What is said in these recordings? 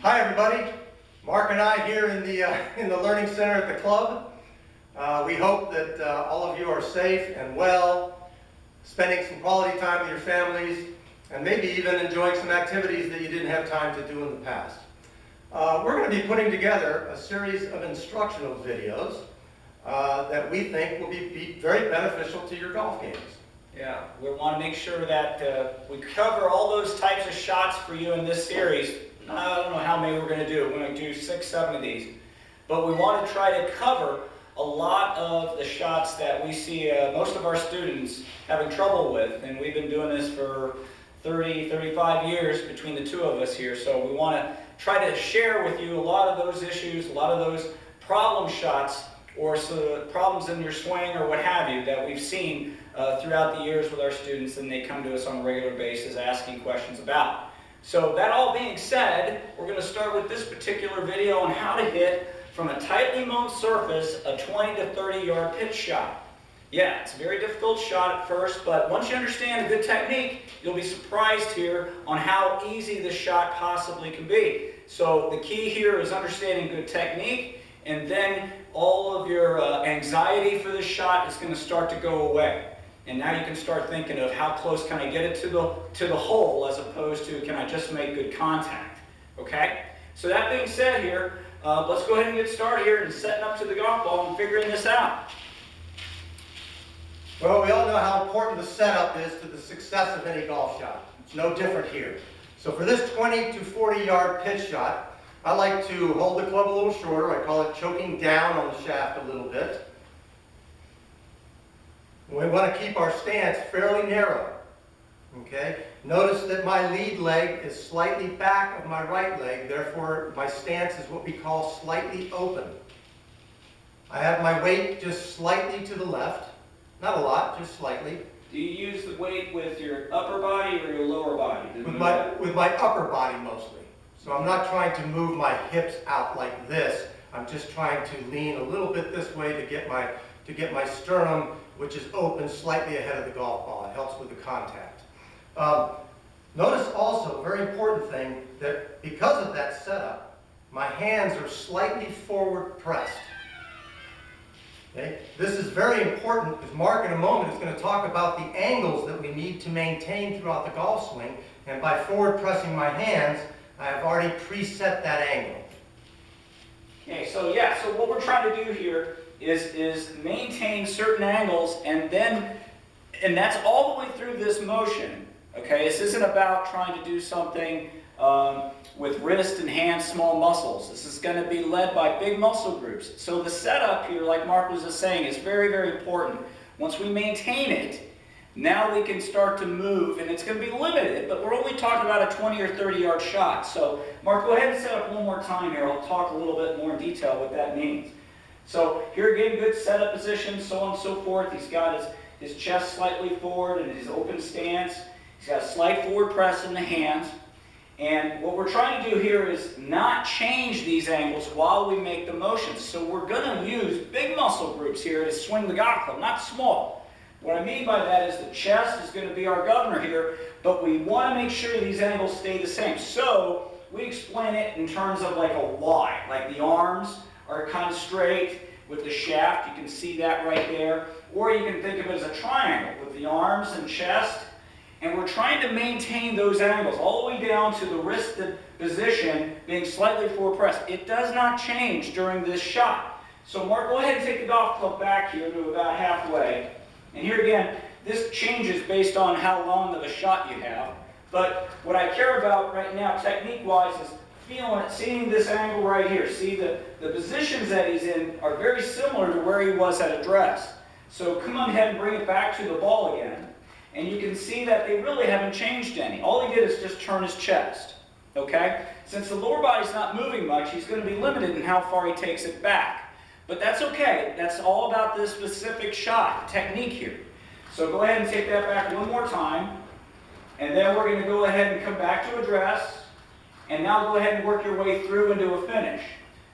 Hi everybody, Mark and I here in the Learning Center at the club. We hope that all of you are safe and well, spending some quality time with your families, and maybe even enjoying some activities that you didn't have time to do in the past. We're going to be putting together a series of instructional videos that we think will be very beneficial to your golf games. Yeah, we want to make sure that we cover all those types of shots for you in this series. I don't know how many we're going to do. We're going to do 6, 7 of these. But we want to try to cover a lot of the shots that we see most of our students having trouble with. And we've been doing this for 30, 35 years between the two of us here. So we want to try to share with you a lot of those issues, a lot of those problem shots, or problems in your swing or what have you that we've seen throughout the years with our students, and they come to us on a regular basis asking questions about. So that all being said, we're going to start with this particular video on how to hit from a tightly mown surface a 20 to 30 yard pitch shot. Yeah, it's a very difficult shot at first, but once you understand a good technique, you'll be surprised here on how easy this shot possibly can be. So the key here is understanding good technique, and then all of your anxiety for this shot is going to start to go away. And now you can start thinking of how close can I get it to the hole, as opposed to can I just make good contact. Okay? So that being said here, let's go ahead and get started here and setting up to the golf ball and figuring this out. Well, we all know how important the setup is to the success of any golf shot. It's no different here. So for this 20 to 40 yard pitch shot, I like to hold the club a little shorter. I call it choking down on the shaft a little bit. We want to keep our stance fairly narrow. Okay? Notice that my lead leg is slightly back of my right leg, therefore my stance is what we call slightly open. I have my weight just slightly to the left. Not a lot, just slightly. Do you use the weight with your upper body or your lower body? With my upper body mostly. So I'm not trying to move my hips out like this. I'm just trying to lean a little bit this way to get my sternum, which is open, slightly ahead of the golf ball. It helps with the contact. Notice also, a very important thing, that because of that setup, my hands are slightly forward pressed. Okay? This is very important because Mark in a moment is going to talk about the angles that we need to maintain throughout the golf swing, and by forward pressing my hands, I have already preset that angle. Okay, so yeah, so what we're trying to do here is maintain certain angles, and that's all the way through this motion. Okay, this isn't about trying to do something with wrist and hand small muscles. This is going to be led by big muscle groups. So the setup here, like Mark was just saying, is very, very important. Once we maintain it, now we can start to move, and it's going to be limited, but we're only talking about a 20 or 30 yard shot. So Mark, go ahead and set up one more time here. I'll talk a little bit more in detail what that means. So here again, good setup position, so on and so forth. He's got his chest slightly forward and his open stance. He's got a slight forward press in the hands. And what we're trying to do here is not change these angles while we make the motions. So we're going to use big muscle groups here to swing the golf club, not small. What I mean by that is the chest is going to be our governor here, but we want to make sure these angles stay the same. So we explain it in terms of like a Y, like the arms are kind of straight with the shaft. You can see that right there. Or you can think of it as a triangle with the arms and chest. And we're trying to maintain those angles all the way down to the wristed position being slightly forward pressed. It does not change during this shot. So Mark, go ahead and take the golf club back here to about halfway. And here again, this changes based on how long of a shot you have. But what I care about right now, technique-wise, is feeling it, seeing this angle right here. See, the positions that he's in are very similar to where he was at address. So come on ahead and bring it back to the ball again. And you can see that they really haven't changed any. All he did is just turn his chest. Okay? Since the lower body's not moving much, he's going to be limited in how far he takes it back. But that's okay. That's all about this specific shot, technique here. So go ahead and take that back one more time. And then we're going to go ahead and come back to address. And now go ahead and work your way through into a finish.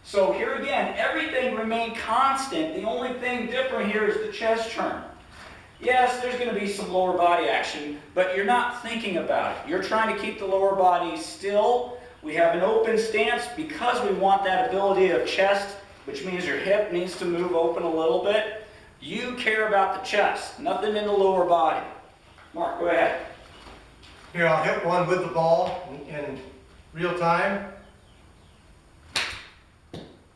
So here again, everything remained constant. The only thing different here is the chest turn. Yes, there's going to be some lower body action, but you're not thinking about it. You're trying to keep the lower body still We have an open stance because we want that ability of chest, which means your hip needs to move open a little bit. You care about the chest, nothing in the lower body. Mark, go ahead. Here, I'll hit one with the ball in real time.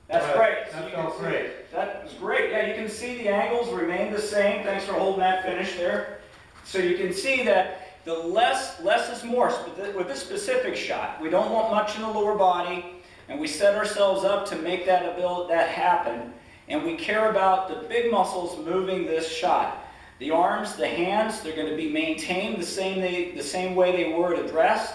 That's great. So That you can felt see- great. That was great. Yeah, you can see the angles remain the same. Thanks for holding that finish there. So you can see that the less is more. With this specific shot, we don't want much in the lower body, and we set ourselves up to make that happen. And we care about the big muscles moving this shot. The arms, the hands, they're going to be maintained the same way they were at address.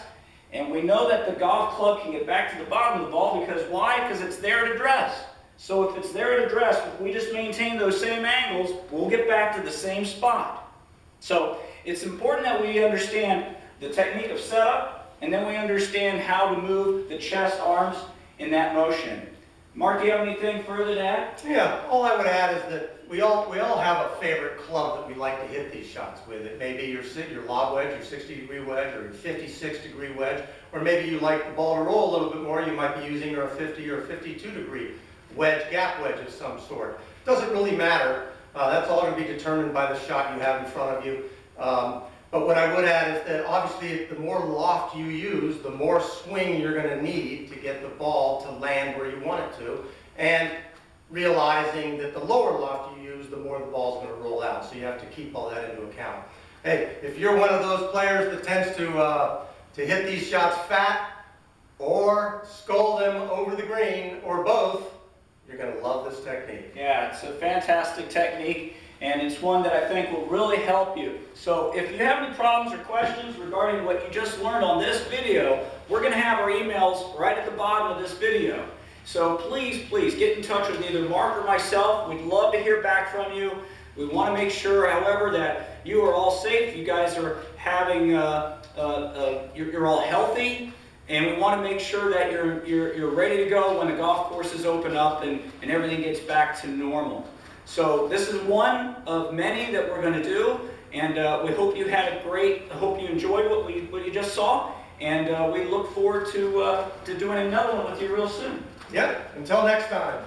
And we know that the golf club can get back to the bottom of the ball because why? Because it's there at address. So if it's there at address, if we just maintain those same angles, we'll get back to the same spot. So it's important that we understand the technique of setup, and then we understand how to move the chest, arms in that motion. Mark, do you have anything further to add? Yeah, all I would add is that we all have a favorite club that we like to hit these shots with. It may be your lob wedge, your 60-degree wedge, or your 56-degree wedge, or maybe you like the ball to roll a little bit more. You might be using a 50 or 52-degree wedge, gap wedge of some sort. Doesn't really matter. That's all going to be determined by the shot you have in front of you. But what I would add is that obviously the more loft you use, the more swing you're going to need to get the ball to land where you want it to. And realizing that the lower loft you use, the more the ball's going to roll out. So you have to keep all that into account. Hey, if you're one of those players that tends to hit these shots fat or skull them over the green or both, you're going to love this technique. Yeah, it's a fantastic technique, and it's one that I think will really help you. So if you have any problems or questions regarding what you just learned on this video, we're going to have our emails right at the bottom of this video. So please get in touch with either Mark or myself. We'd love to hear back from you. We want to make sure, however, that you are all safe. You guys are having, you're all healthy. And we want to make sure that you're ready to go when the golf courses open up and everything gets back to normal. So this is one of many that we're going to do, and we hope you had a great, I hope you enjoyed what you just saw, and we look forward to doing another one with you real soon. Yep, until next time.